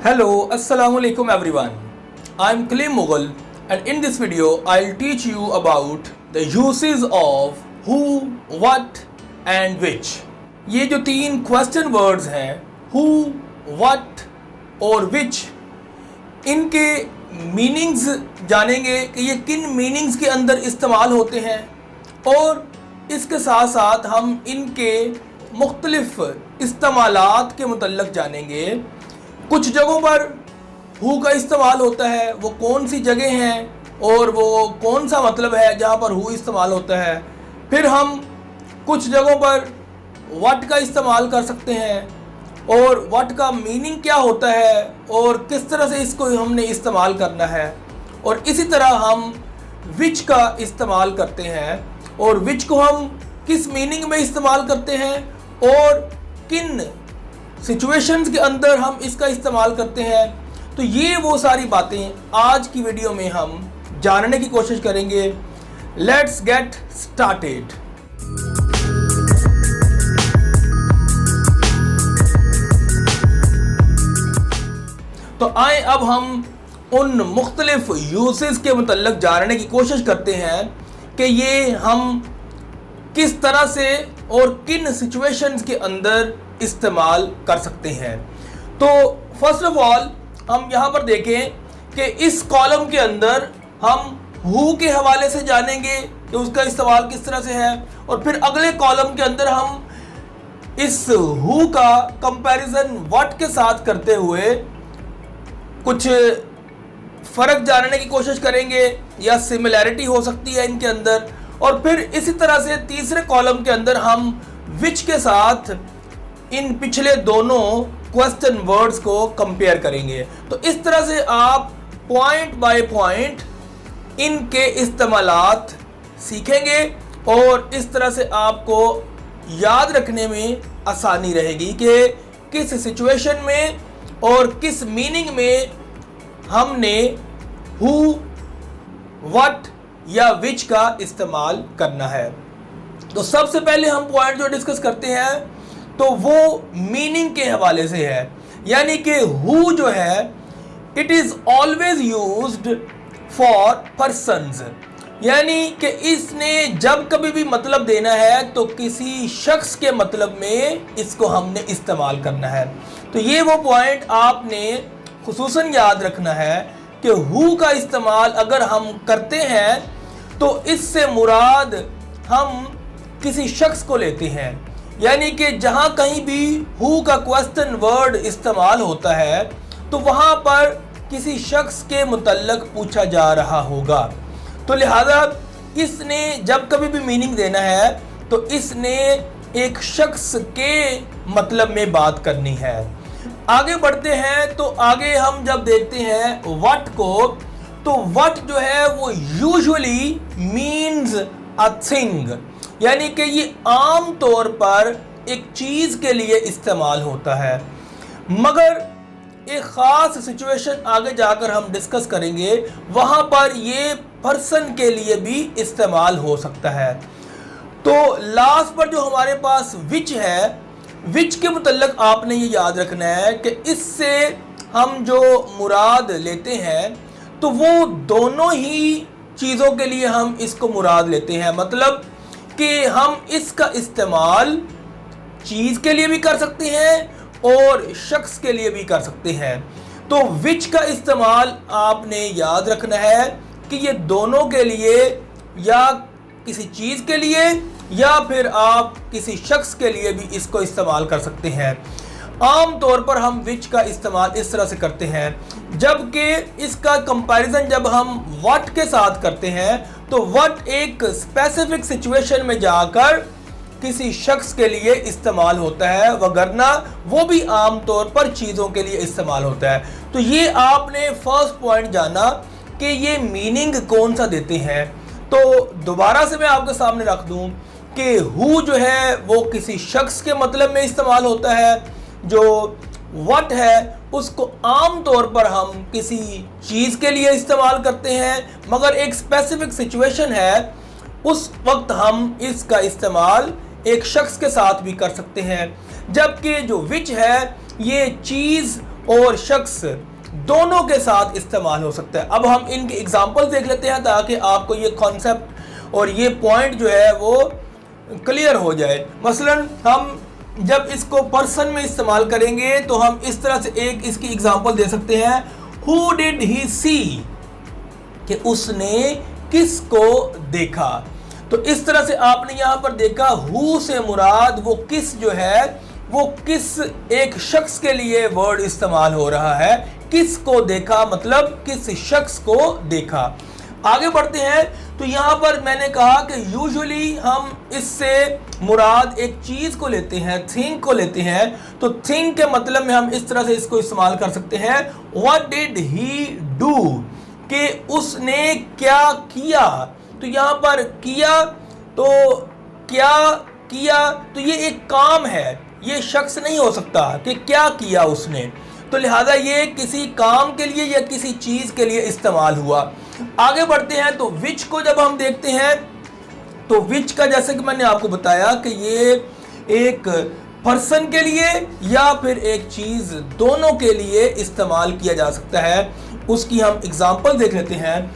Hello, Assalamu alaikum everyone. I'm Kaleem Mughal and in this video I'll teach you about the uses of who, what and which. ये जो तीन question words हैं who, what और which, इनके meanings जानेंगे कि ये किन मीनिंग्स के अंदर इस्तेमाल होते हैं और इसके साथ साथ हम इनके मुख्तलिफ इस्तेमालात के मुतल्लक जानेंगे। कुछ जगहों पर हु का इस्तेमाल होता है, वो कौन सी जगह हैं और वो कौन सा मतलब है जहाँ पर हु इस्तेमाल होता है। फिर हम कुछ जगहों पर व्हाट का इस्तेमाल कर सकते हैं और व्हाट का मीनिंग क्या होता है और किस तरह से इसको हमने इस्तेमाल करना है। और इसी तरह हम विच का इस्तेमाल करते हैं और विच को हम किस मीनिंग में इस्तेमाल करते हैं और किन सिचुएशंस के अंदर हम इसका इस्तेमाल करते हैं। तो ये वो सारी बातें आज की वीडियो में हम जानने की कोशिश करेंगे। Let's get started. तो आए अब हम उन मुख्तलिफ यूसेस के मुतल्लक जानने की कोशिश करते हैं कि ये हम किस तरह से और किन सिचुएशंस के अंदर इस्तेमाल कर सकते हैं। तो फर्स्ट ऑफ ऑल हम यहाँ पर देखें कि इस कॉलम के अंदर हम हु के हवाले से जानेंगे कि उसका इस्तेमाल किस तरह से है और फिर अगले कॉलम के अंदर हम इस हु का कंपैरिजन व्हाट के साथ करते हुए कुछ फ़र्क जानने की कोशिश करेंगे या सिमिलैरिटी हो सकती है इनके अंदर। और फिर इसी तरह से तीसरे कॉलम के अंदर हम विच के साथ इन पिछले दोनों क्वेश्चन वर्ड्स को कंपेयर करेंगे। तो इस तरह से आप पॉइंट बाय पॉइंट इनके इस्तेमालात सीखेंगे और इस तरह से आपको याद रखने में आसानी रहेगी कि किस सिचुएशन में और किस मीनिंग में हमने हु, व्हाट या विच का इस्तेमाल करना है। तो सबसे पहले हम पॉइंट जो डिस्कस करते हैं तो वो मीनिंग के हवाले से है, यानी कि हु जो है it is always used for persons, यानी कि इसने जब कभी भी मतलब देना है तो किसी शख्स के मतलब में इसको हमने इस्तेमाल करना है। तो ये वो पॉइंट आपने खुसूसन याद रखना है कि हु का इस्तेमाल अगर हम करते हैं तो इससे मुराद हम किसी शख्स को लेते हैं, यानी कि जहां कहीं भी हु का क्वेश्चन वर्ड इस्तेमाल होता है तो वहां पर किसी शख्स के मुतल्लक पूछा जा रहा होगा। तो लिहाजा इसने जब कभी भी मीनिंग देना है तो इसने एक शख्स के मतलब में बात करनी है। आगे बढ़ते हैं तो आगे हम जब देखते हैं व्हाट को, तो व्हाट जो है वो यूजुअली मीन्स अ थिंग, यानी कि ये आम तौर पर एक चीज़ के लिए इस्तेमाल होता है, मगर एक ख़ास सिचुएशन आगे जाकर हम डिस्कस करेंगे वहाँ पर ये पर्सन के लिए भी इस्तेमाल हो सकता है। तो लास्ट पर जो हमारे पास विच है, विच के मुतल्लक आपने ये याद रखना है कि इससे हम जो मुराद लेते हैं तो वो दोनों ही चीज़ों के लिए हम इसको मुराद लेते हैं, मतलब कि हम इसका इस्तेमाल चीज़ के लिए भी कर सकते हैं और शख्स के लिए भी कर सकते हैं। तो विच का इस्तेमाल आपने याद रखना है कि ये दोनों के लिए, या किसी चीज़ के लिए या फिर आप किसी शख्स के लिए भी इसको इस्तेमाल कर सकते हैं। आम तौर पर हम विच का इस्तेमाल इस तरह से करते हैं, जबकि इसका कंपैरिजन जब हम व्हाट के साथ करते हैं तो व्हाट एक स्पेसिफिक सिचुएशन में जाकर किसी शख्स के लिए इस्तेमाल होता है, वगरना वो भी आम तौर पर चीज़ों के लिए इस्तेमाल होता है। तो ये आपने फर्स्ट पॉइंट जाना कि ये मीनिंग कौन सा देते हैं। तो दोबारा से मैं आपके सामने रख दूं कि हु जो है वो किसी शख्स के मतलब में इस्तेमाल होता है, जो व्हाट है उसको आम तौर पर हम किसी चीज़ के लिए इस्तेमाल करते हैं, मगर एक स्पेसिफिक सिचुएशन है उस वक्त हम इसका इस्तेमाल एक शख्स के साथ भी कर सकते हैं। जबकि जो विच है ये चीज़ और शख्स दोनों के साथ इस्तेमाल हो सकता है। अब हम इनके एग्जाम्पल देख लेते हैं ताकि आपको ये कॉन्सेप्ट और ये पॉइंट जो है वो क्लियर हो जाए। मसलन हम जब इसको पर्सन में इस्तेमाल करेंगे तो हम इस तरह से एक इसकी एग्जाम्पल दे सकते हैं, हु डिड ही सी, कि उसने किसको देखा। तो इस तरह से आपने यहां पर देखा हु से मुराद वो किस जो है वो किस एक शख्स के लिए वर्ड इस्तेमाल हो रहा है। किसको देखा मतलब किस शख्स को देखा। आगे बढ़ते हैं तो यहां पर मैंने कहा कि यूजुअली हम इससे मुराद एक चीज को लेते हैं, थिंक को लेते हैं। तो थिंक के मतलब में हम इस तरह से इसको इस्तेमाल कर सकते हैं, व्हाट डिड ही डू, कि उसने क्या किया। तो यहां पर किया तो क्या किया, तो ये एक काम है, ये शख्स नहीं हो सकता कि क्या किया उसने। तो लिहाजा ये किसी काम के लिए या किसी चीज के लिए इस्तेमाल हुआ। आगे बढ़ते हैं तो विच को जब हम देखते हैं तो विच का जैसे कि मैंने आपको बताया कि ये एक पर्सन के लिए या फिर एक चीज दोनों के लिए इस्तेमाल किया जा सकता है। उसकी हम एग्जांपल देख लेते हैं,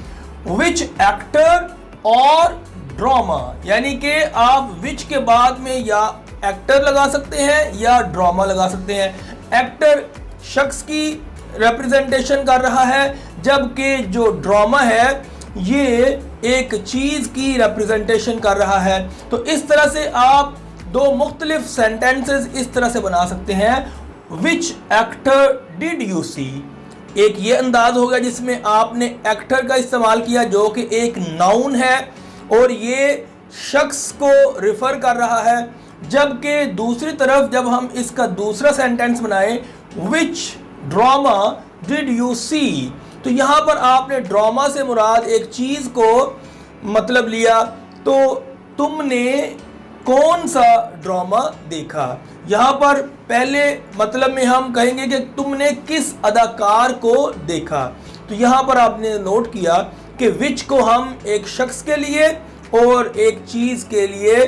विच एक्टर और ड्रामा, यानी कि आप विच के बाद में या एक्टर लगा सकते हैं या ड्रामा लगा सकते हैं। एक्टर शख्स की रिप्रेजेंटेशन कर रहा है जबकि जो ड्रामा है ये एक चीज की रिप्रेजेंटेशन कर रहा है। तो इस तरह से आप दो मुख्तलिफ सेंटेंसेस इस तरह से बना सकते हैं, which actor did you see. एक ये अंदाज होगा जिसमें आपने एक्टर का इस्तेमाल किया जो कि एक नाउन है और ये शख्स को रिफर कर रहा है, जबकि दूसरी तरफ जब हम इसका दूसरा सेंटेंस बनाए, विच ड्रामा डिड यू सी, तो यहां पर आपने ड्रामा से मुराद एक चीज को मतलब लिया। तो तुमने कौन सा ड्रामा देखा। यहां पर पहले मतलब में हम कहेंगे कि तुमने किस अदाकार को देखा। तो यहां पर आपने नोट किया कि विच को हम एक शख्स के लिए और एक चीज के लिए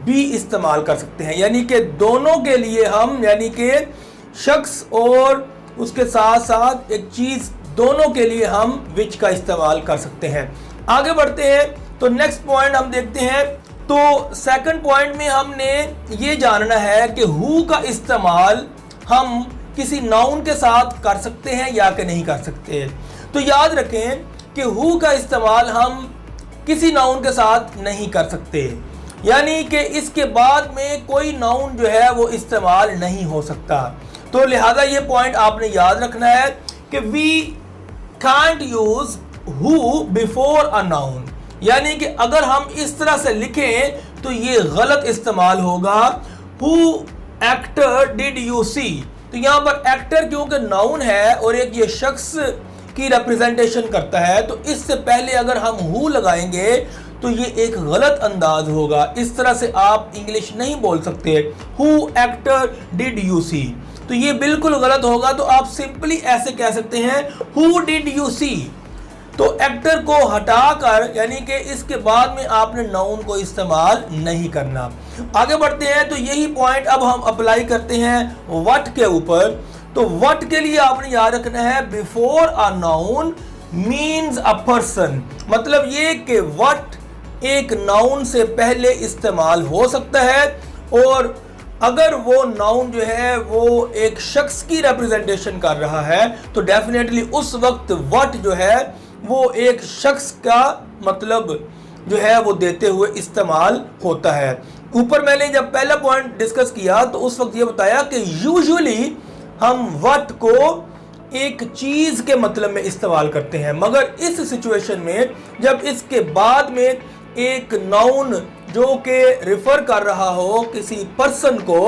भी इस्तेमाल कर सकते हैं, यानी कि दोनों के लिए हम, यानी कि शख्स और उसके साथ साथ एक चीज, दोनों के लिए हम विच का इस्तेमाल कर सकते हैं। आगे बढ़ते हैं तो नेक्स्ट पॉइंट हम देखते हैं। तो सेकंड पॉइंट में हमने ये जानना है कि हु का इस्तेमाल हम किसी नाउन के साथ कर सकते हैं या कि नहीं कर सकते। तो याद रखें कि हु का इस्तेमाल हम किसी नाउन के साथ नहीं कर सकते, यानी कि इसके बाद में कोई नाउन जो है वो इस्तेमाल नहीं हो सकता। तो लिहाजा ये पॉइंट आपने याद रखना है कि we can't use who before a noun, यानी कि अगर हम इस तरह से लिखें तो ये गलत इस्तेमाल होगा, who actor did you see. तो यहां पर एक्टर क्योंकि नाउन है और एक ये शख्स की रिप्रेजेंटेशन करता है, तो इससे पहले अगर हम हु लगाएंगे तो ये एक गलत अंदाज होगा। इस तरह से आप इंग्लिश नहीं बोल सकते, who actor did you see, तो ये बिल्कुल गलत होगा। तो आप सिंपली ऐसे कह सकते हैं, हु डिड यू सी। तो एक्टर को हटाकर, यानी कि इसके बाद में आपने नाउन को इस्तेमाल नहीं करना। आगे बढ़ते हैं तो यही पॉइंट अब हम अप्लाई करते हैं व्हाट के ऊपर। तो व्हाट के लिए आपने याद रखना है, before a noun means a person, मतलब ये कि व्हाट एक नाउन से पहले इस्तेमाल हो सकता है और अगर वो नाउन जो है वो एक शख्स की रिप्रेजेंटेशन कर रहा है तो डेफिनेटली उस वक्त व्हाट जो है वो एक शख्स का मतलब जो है वो देते हुए इस्तेमाल होता है। ऊपर मैंने जब पहला पॉइंट डिस्कस किया तो उस वक्त ये बताया कि यूजुअली हम व्हाट को एक चीज के मतलब में इस्तेमाल करते हैं, मगर इस सिचुएशन में जब इसके बाद में एक नाउन जो कि रिफर कर रहा हो किसी पर्सन को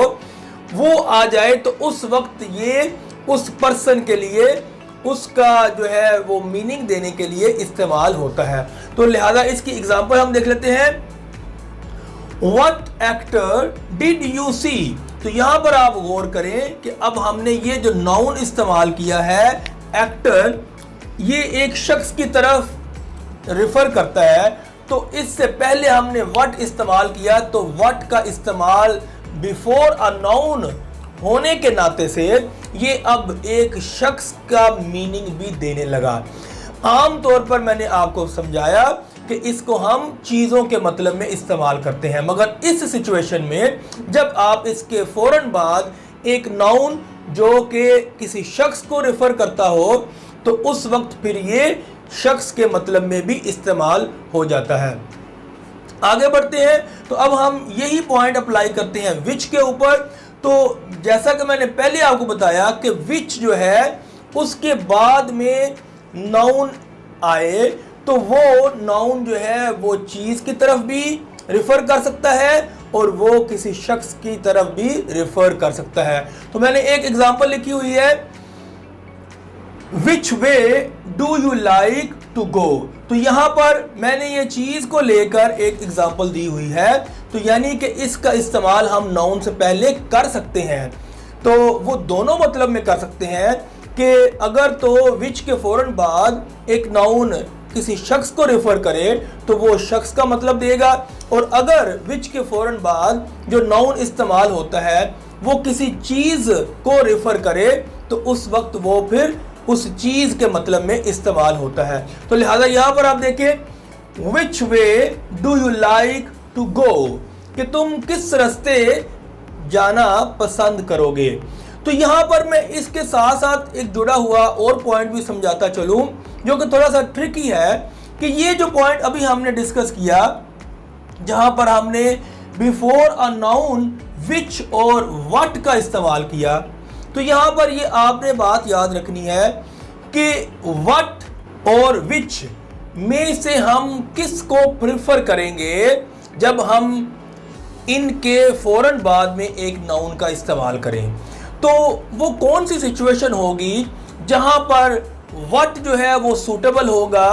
वो आ जाए तो उस वक्त ये उस पर्सन के लिए उसका जो है वो मीनिंग देने के लिए इस्तेमाल होता है। तो लिहाजा इसकी एग्जांपल हम देख लेते हैं, what actor did you see. तो यहां पर आप गौर करें कि अब हमने ये जो नाउन इस्तेमाल किया है एक्टर, ये एक शख्स की तरफ रिफर करता है, तो इससे पहले हमने व्हाट इस्तेमाल किया। तो व्हाट का इस्तेमाल बिफोर अ नाउन होने के नाते से ये अब एक शख्स का मीनिंग भी देने लगा। आम तौर पर मैंने आपको समझाया कि इसको हम चीज़ों के मतलब में इस्तेमाल करते हैं, मगर इस सिचुएशन में जब आप इसके फ़ौरन बाद एक नाउन जो कि किसी शख्स को रेफ़र करता हो तो उस वक्त फिर ये शख्स के मतलब में भी इस्तेमाल हो जाता है। आगे बढ़ते हैं तो अब हम यही पॉइंट अप्लाई करते हैं विच के ऊपर। तो जैसा कि मैंने पहले आपको बताया कि विच जो है उसके बाद में नाउन आए तो वो नाउन जो है वो चीज़ की तरफ भी रिफ़र कर सकता है और वो किसी शख्स की तरफ भी रिफ़र कर सकता है। तो मैंने एक एग्जांपल लिखी हुई है, which way do you like to go. तो यहां पर मैंने ये चीज़ को लेकर एक एग्जांपल दी हुई है, तो यानी कि इसका इस्तेमाल हम नाउन से पहले कर सकते हैं। तो वो दोनों मतलब में कर सकते हैं कि अगर तो विच के फ़ौरन बाद एक नाउन किसी शख्स को रेफर करे तो वो शख्स का मतलब देगा, और अगर विच के फ़ौरन बाद जो नाउन इस्तेमाल होता है वो किसी चीज़ को रेफर करे तो उस वक्त वो फिर उस चीज़ के मतलब में इस्तेमाल होता है। तो लिहाजा यहाँ पर आप देखें which way do you like to go, कि तुम किस रास्ते जाना पसंद करोगे। तो यहाँ पर मैं इसके साथ साथ एक जुड़ा हुआ और पॉइंट भी समझाता चलूँ जो कि थोड़ा सा ट्रिकी है, कि ये जो पॉइंट अभी हमने डिस्कस किया जहाँ पर हमने बिफोर अ नाउन विच और व्हाट का इस्तेमाल किया, तो यहाँ पर ये आपने बात याद रखनी है कि व्हाट और विच में से हम किस को प्रेफर करेंगे जब हम इनके फ़ौरन बाद में एक नाउन का इस्तेमाल करें। तो वो कौन सी सिचुएशन होगी जहां पर व्हाट जो है वो सूटेबल होगा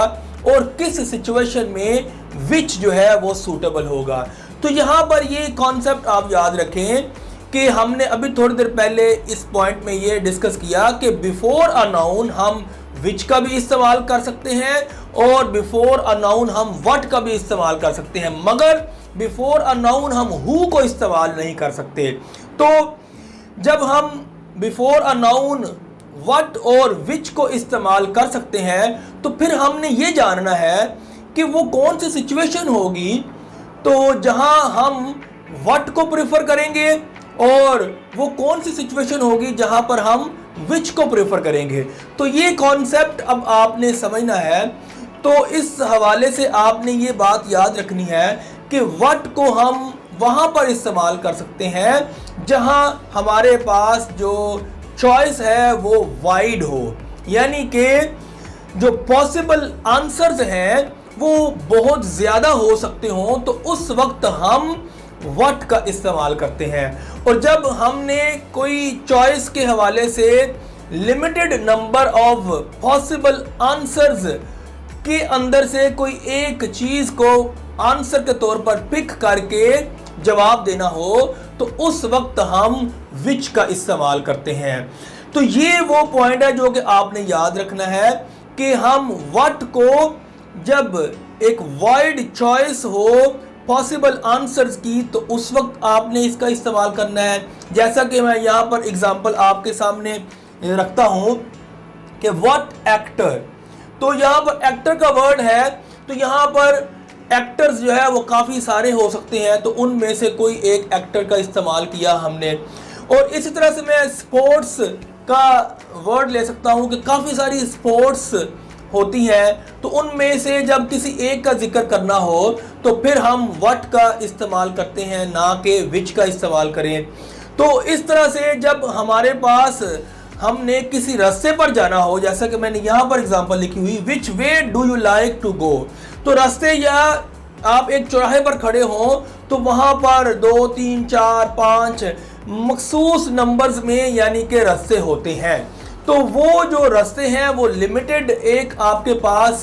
और किस सिचुएशन में विच जो है वो सूटेबल होगा। तो यहाँ पर ये कॉन्सेप्ट आप याद रखें कि हमने अभी थोड़ी देर पहले इस पॉइंट में ये डिस्कस किया कि बिफोर अ नाउन हम विच का भी इस्तेमाल कर सकते हैं और बिफोर अ नाउन हम व्हाट का भी इस्तेमाल कर सकते हैं, मगर बिफोर अ नाउन हम हु को इस्तेमाल नहीं कर सकते। तो जब हम बिफोर अ नाउन व्हाट और विच को इस्तेमाल कर सकते हैं तो फिर हमने ये जानना है कि वो कौन सी सिचुएशन होगी तो जहां हम व्हाट को प्रेफर करेंगे और वो कौन सी सिचुएशन होगी जहां पर हम विच को प्रेफर करेंगे। तो ये कॉन्सेप्ट अब आपने समझना है। तो इस हवाले से आपने ये बात याद रखनी है कि व्हाट को हम वहाँ पर इस्तेमाल कर सकते हैं जहाँ हमारे पास जो चॉइस है वो वाइड हो, यानी कि जो पॉसिबल आंसर्स हैं वो बहुत ज़्यादा हो सकते हों, तो उस वक्त हम व्हाट का इस्तेमाल करते हैं। और जब हमने कोई चॉइस के हवाले से limited number of possible answers के अंदर से कोई एक चीज़ को आंसर के तौर पर पिक करके जवाब देना हो तो उस वक्त हम विच का इस्तेमाल करते हैं। तो ये वो पॉइंट है जो कि आपने याद रखना है कि हम व्हाट को जब एक वाइड चॉइस हो पॉसिबल आंसर्स की तो उस वक्त आपने इसका इस्तेमाल करना है। जैसा कि मैं यहाँ पर एग्जांपल आपके सामने रखता हूँ कि व्हाट एक्टर, तो यहाँ पर एक्टर का वर्ड है, तो यहाँ पर एक्टर्स जो है वो काफ़ी सारे हो सकते हैं, तो उनमें से कोई एक एक्टर का इस्तेमाल किया हमने। और इसी तरह से मैं स्पोर्ट्स का वर्ड ले सकता हूँ कि काफ़ी सारी स्पोर्ट्स होती हैं, तो उनमें से जब किसी एक का जिक्र करना हो तो फिर हम व्हाट का इस्तेमाल करते हैं, ना कि विच का इस्तेमाल करें। तो इस तरह से जब हमारे पास हमने किसी रास्ते पर जाना हो, जैसा कि मैंने यहाँ पर एग्जांपल लिखी हुई which way do you like to go, तो रास्ते या आप एक चौराहे पर खड़े हों तो वहाँ पर 2, 3, 4, 5 मखसूस नंबर्स में यानी कि रास्ते होते हैं। तो वो जो रास्ते हैं वो लिमिटेड एक आपके पास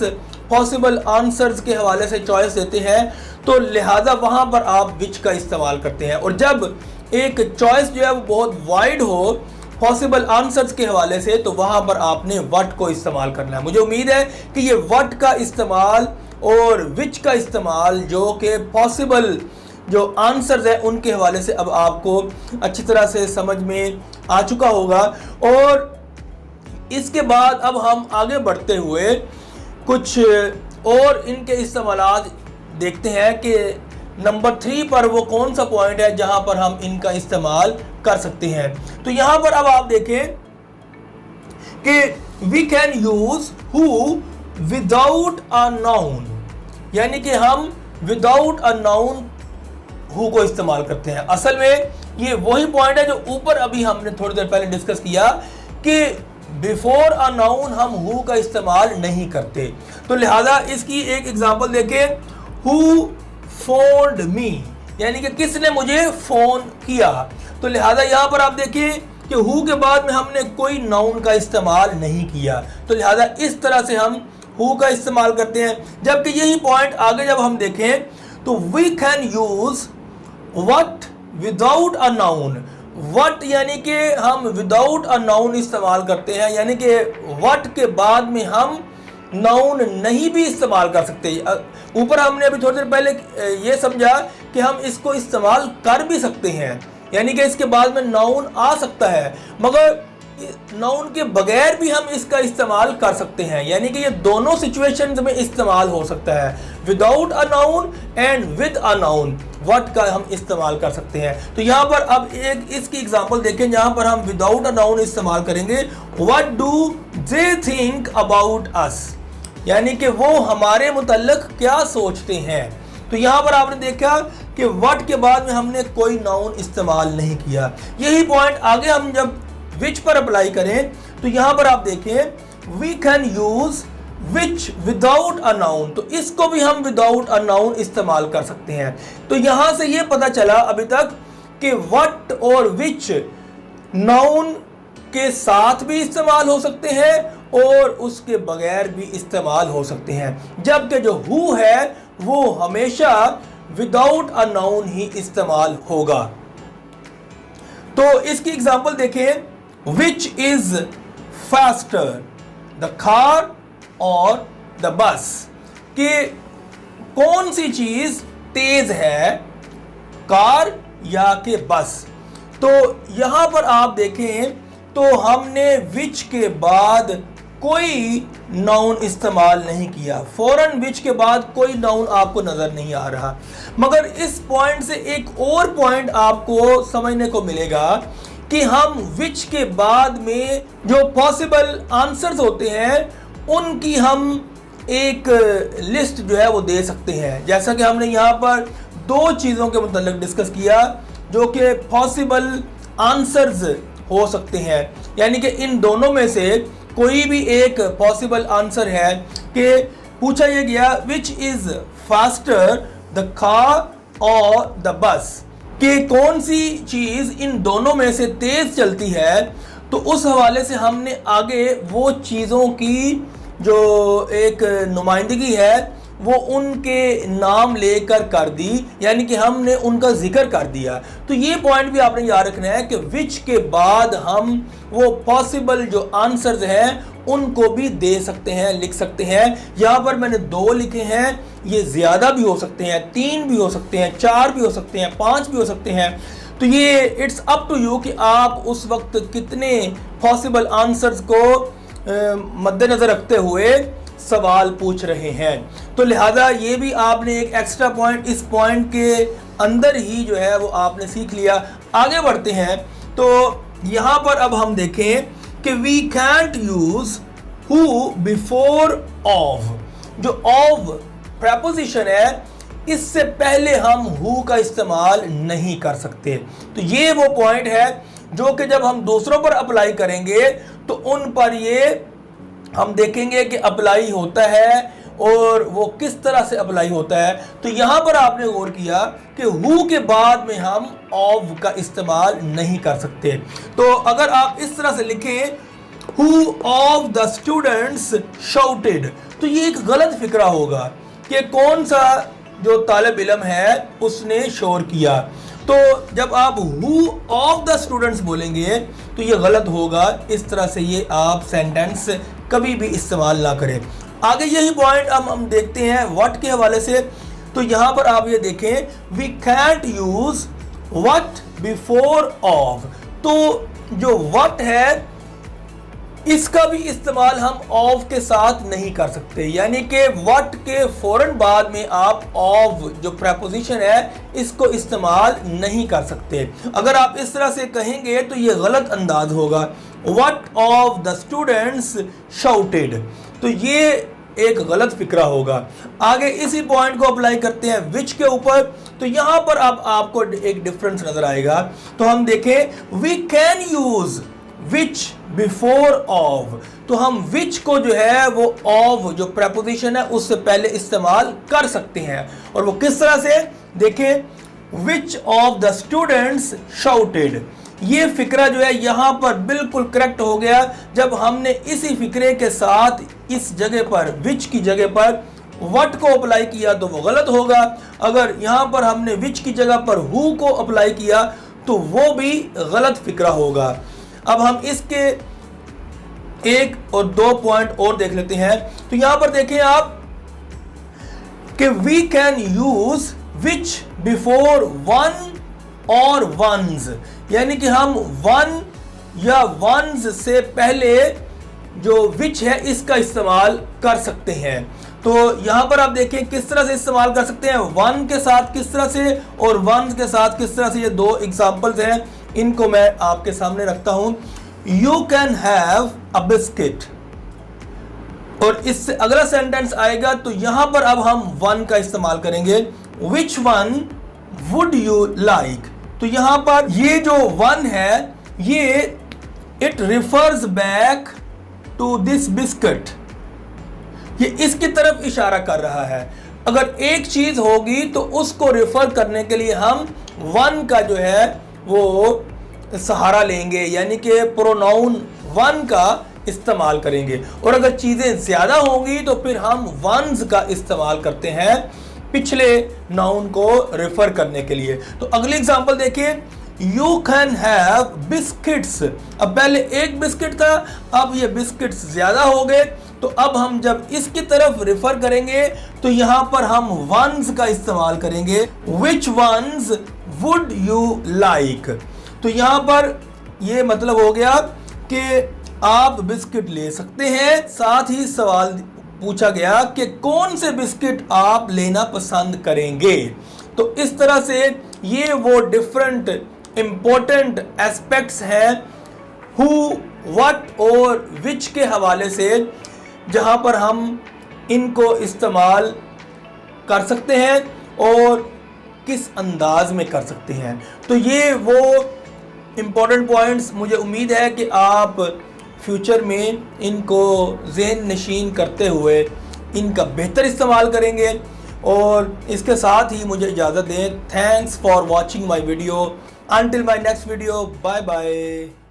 पॉसिबल आंसर्स के हवाले से चॉइस देते हैं, तो लिहाजा वहाँ पर आप विच का इस्तेमाल करते हैं। और जब एक चॉइस जो है वो बहुत वाइड हो पॉसिबल आंसर्स के हवाले से तो वहाँ पर आपने व्हाट को इस्तेमाल करना है। मुझे उम्मीद है कि ये व्हाट का इस्तेमाल और विच का इस्तेमाल जो कि पॉसिबल जो आंसर्स है उनके हवाले से अब आपको अच्छी तरह से समझ में आ चुका होगा। और इसके बाद अब हम आगे बढ़ते हुए कुछ और इनके इस्तेमालात देखते हैं कि नंबर 3 पर वो कौन सा पॉइंट है जहां पर हम इनका इस्तेमाल कर सकते हैं। तो यहां पर अब आप देखें कि we can use who without a noun, यानी कि हम without a noun who co इस्तेमाल करते हैं। असल में ये वही पॉइंट है जो ऊपर अभी हमने थोड़ी देर पहले डिस्कस किया कि बिफोर अ नाउन हम हु का इस्तेमाल नहीं करते। तो लिहाजा इसकी एक एग्जांपल देखें, हु फोन्ड मी, यानी कि किसने मुझे फोन किया। तो लिहाजा यहां पर आप देखिए कि हु के बाद में हमने कोई नाउन का इस्तेमाल नहीं किया, तो लिहाजा इस तरह से हम हु का इस्तेमाल करते हैं। जबकि यही पॉइंट आगे जब हम देखें तो we can use what without a noun. What यानी कि हम विदाउट अ नाउन इस्तेमाल करते हैं, यानी कि व्हाट के बाद में हम नाउन नहीं भी इस्तेमाल कर सकते। ऊपर हमने अभी थोड़ी देर पहले ये समझा कि हम इसको इस्तेमाल कर भी सकते हैं, यानी कि इसके बाद में नाउन आ सकता है, मगर नाउन के बगैर भी हम इसका इस्तेमाल कर सकते हैं, यानी कि ये दोनों सिचुएशंस में इस्तेमाल हो सकता है। Without a noun and with a noun what का हम इस्तेमाल कर सकते हैं। तो यहाँ पर अब एक इसकी एग्जांपल देखें जहाँ पर हम विदाउट अ नाउन इस्तेमाल करेंगे, what do they think about us, यानी कि वो हमारे मुतल्लिक क्या सोचते हैं। तो यहाँ पर आपने देखा कि व्हाट के बाद में हमने कोई नाउन इस्तेमाल नहीं किया। यही पॉइंट आगे हम जब विच पर अप्लाई करें तो यहाँ पर आप देखें we can use which without a noun, तो इसको भी हम विदाउट अ नाउन इस्तेमाल कर सकते हैं। तो यहाँ से ये पता चला अभी तक कि व्हाट और विच नाउन के साथ भी इस्तेमाल हो सकते हैं और उसके बगैर भी इस्तेमाल हो सकते हैं, जबकि जो हु है वो हमेशा विदाउट अ नाउन ही इस्तेमाल होगा। तो इसकी एग्जांपल देखें, which is faster the car और द बस, कि कौन सी चीज तेज है, कार या के बस। तो यहां पर आप देखें तो हमने विच के बाद कोई नाउन इस्तेमाल नहीं किया, फौरन विच के बाद कोई नाउन आपको नजर नहीं आ रहा। मगर इस पॉइंट से एक और पॉइंट आपको समझने को मिलेगा कि हम विच के बाद में जो पॉसिबल आंसर्स होते हैं उनकी हम एक लिस्ट जो है वो दे सकते हैं। जैसा कि हमने यहाँ पर दो चीज़ों के मुताबिक डिस्कस किया जो कि पॉसिबल आंसर्स हो सकते हैं, यानी कि इन दोनों में से कोई भी एक पॉसिबल आंसर है कि पूछा यह गया which is faster the car और द बस, कि कौन सी चीज इन दोनों में से तेज चलती है। तो उस हवाले से हमने आगे वो चीज़ों की जो एक नुमाइंदगी है वो उनके नाम लेकर कर दी, यानी कि हमने उनका जिक्र कर दिया। तो ये पॉइंट भी आपने याद रखना है कि विच के बाद हम वो पॉसिबल जो आंसर्स हैं उनको भी दे सकते हैं, लिख सकते हैं। यहाँ पर मैंने 2 लिखे हैं, ये ज़्यादा भी हो सकते हैं, 3 भी हो सकते हैं, 4 भी हो सकते हैं, 5 भी हो सकते हैं। तो ये इट्स अप टू यू कि आप उस वक्त कितने पॉसिबल आंसर्स को मद्देनज़र रखते हुए सवाल पूछ रहे हैं। तो लिहाजा ये भी आपने एक एक्स्ट्रा पॉइंट इस पॉइंट के अंदर ही जो है वो आपने सीख लिया। आगे बढ़ते हैं तो यहाँ पर अब हम देखें कि we can't use who before of. जो ऑफ प्रेपोजिशन है इससे पहले हम हु का इस्तेमाल नहीं कर सकते। तो ये वो पॉइंट है जो कि जब हम दूसरों पर अप्लाई करेंगे तो उन पर ये हम देखेंगे कि अप्लाई होता है और वो किस तरह से अप्लाई होता है। तो यहाँ पर आपने गौर किया कि हु के बाद में हम ऑफ का इस्तेमाल नहीं कर सकते। तो अगर आप इस तरह से लिखें who of the students shouted, तो ये एक गलत फिक्रा होगा कि कौन सा जो तालिब इल्म है उसने शोर किया। तो जब आप हु ऑफ द स्टूडेंट्स बोलेंगे तो ये गलत होगा। इस तरह से ये आप सेंटेंस कभी भी इस्तेमाल ना करें। आगे यही पॉइंट हम देखते हैं व्हाट के हवाले से। तो यहां पर आप ये देखें, we can't use what before of. तो जो व्हाट है इसका भी इस्तेमाल हम ऑफ के साथ नहीं कर सकते, यानी कि व्हाट के फौरन बाद में आप ऑफ जो प्रेपोजिशन है इसको इस्तेमाल नहीं कर सकते। अगर आप इस तरह से कहेंगे तो ये गलत अंदाज होगा। What of the students shouted, तो ये एक गलत फिक्रा होगा। आगे इसी पॉइंट को अप्लाई करते हैं विच के ऊपर, तो यहां पर आपको एक डिफरेंस नजर आएगा। तो हम देखें, we can use which before of, तो हम विच को जो है वो ऑफ जो प्रेपोजिशन है उससे पहले इस्तेमाल कर सकते हैं। और वो किस तरह से, देखें, which of the students shouted, ये फिक्रा जो है यहां पर बिल्कुल करेक्ट हो गया। जब हमने इसी फिक्रे के साथ इस जगह पर विच की जगह पर व्हाट को अप्लाई किया तो वो गलत होगा। अगर यहां पर हमने विच की जगह पर हु को अप्लाई किया तो वो भी गलत फिक्रा होगा। अब हम इसके एक और दो पॉइंट और देख लेते हैं। तो यहां पर देखें आप कि we can use which before one और वंस, यानी कि हम वन या वंस से पहले जो विच है इसका इस्तेमाल कर सकते हैं। तो यहां पर आप देखें किस तरह से इस्तेमाल कर सकते हैं, वन के साथ किस तरह से और वंस के साथ किस तरह से। ये दो एग्जांपल्स हैं, इनको मैं आपके सामने रखता हूं। You can have a biscuit, और इससे अगला सेंटेंस आएगा तो यहां पर अब हम वन का इस्तेमाल करेंगे। Which one would you like, तो यहां पर ये जो वन है ये it refers back to this biscuit, ये इसकी तरफ इशारा कर रहा है। अगर एक चीज होगी तो उसको रिफर करने के लिए हम वन का जो है वो सहारा लेंगे, यानी कि प्रोनाउन वन का इस्तेमाल करेंगे। और अगर चीजें ज्यादा होंगी तो फिर हम वंस का इस्तेमाल करते हैं पिछले नाउन को रेफर करने के लिए। तो अगली एग्जांपल देखिए, यू कैन हैव बिस्किट्स। अब पहले एक बिस्किट था, अब ये बिस्किट्स ज्यादा हो गए, तो अब हम जब इसकी तरफ रेफर करेंगे तो यहां पर हम वंस का इस्तेमाल करेंगे। विच वंस वुड यू लाइक, तो यहां पर ये मतलब हो गया कि आप बिस्किट ले सकते हैं। साथ ही सवाल पूछा गया कि कौन से बिस्किट आप लेना पसंद करेंगे। तो इस तरह से ये वो डिफरेंट इंपॉर्टेंट एस्पेक्ट्स हैं हु, व्हाट और विच के हवाले से, जहां पर हम इनको इस्तेमाल कर सकते हैं और किस अंदाज में कर सकते हैं। तो ये वो इम्पॉर्टेंट पॉइंट्स, मुझे उम्मीद है कि आप फ्यूचर में इनको ज़हन नशीन करते हुए इनका बेहतर इस्तेमाल करेंगे। और इसके साथ ही मुझे इजाज़त दें। Thanks for watching my video. Until my next video, bye bye.